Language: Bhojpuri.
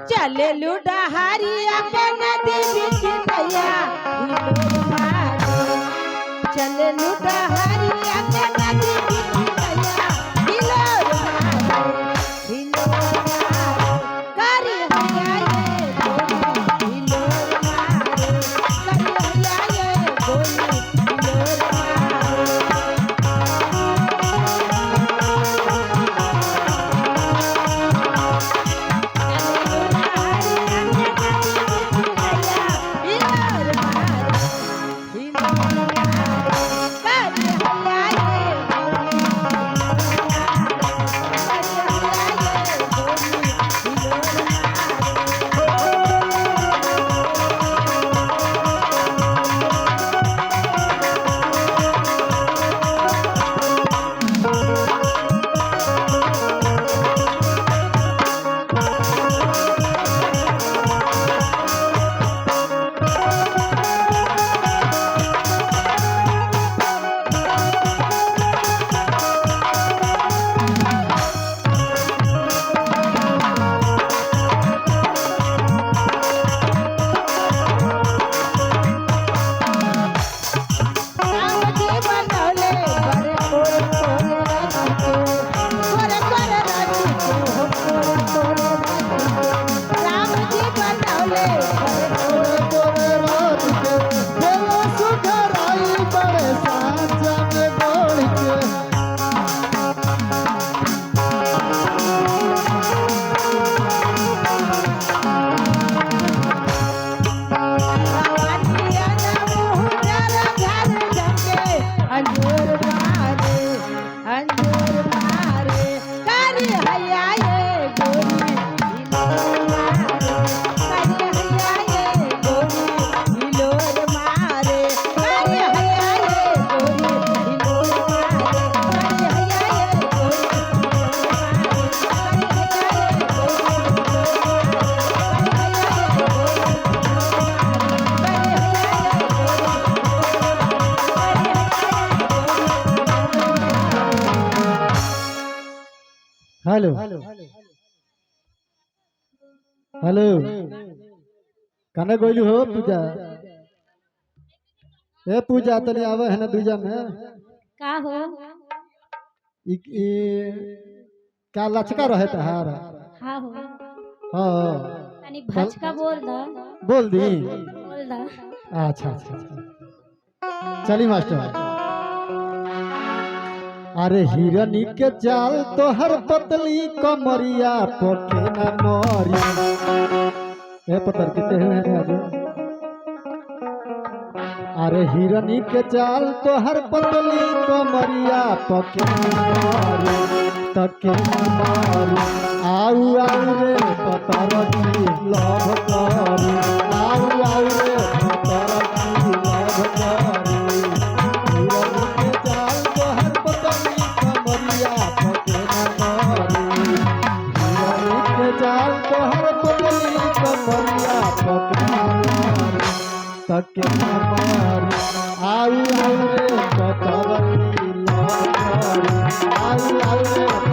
चले लुडहारिया के नदी बीच नैया चले लुडहारिया के नदी बीच नैया हिलोर करी हैया ये गोली हिलोर करी हैया ये गोली हिलोर हेलो हेलो कने गोइलू हो पूजा ए पूजा तनी आवे है ना दूजा में का हो क्या लचका रहे तहार हाँ हो हां तनी भचका बोल दा बोल दी बोल दा अच्छा अच्छा अच्छा चली मास्टर अरे हिरनी के चाल तोहर पतली कमरिया पोके न मोरी ए पतर किते हैं आज अरे हिरनी के चाल तोहर पतली कमरिया पोके न मोरी तके न मोरी आऊ आऊ रे पतर की लव करी आऊ आऊ रे पतर की लव करी तके मार आऊ आऊ रे पतवती लव करी आऊ आऊ रे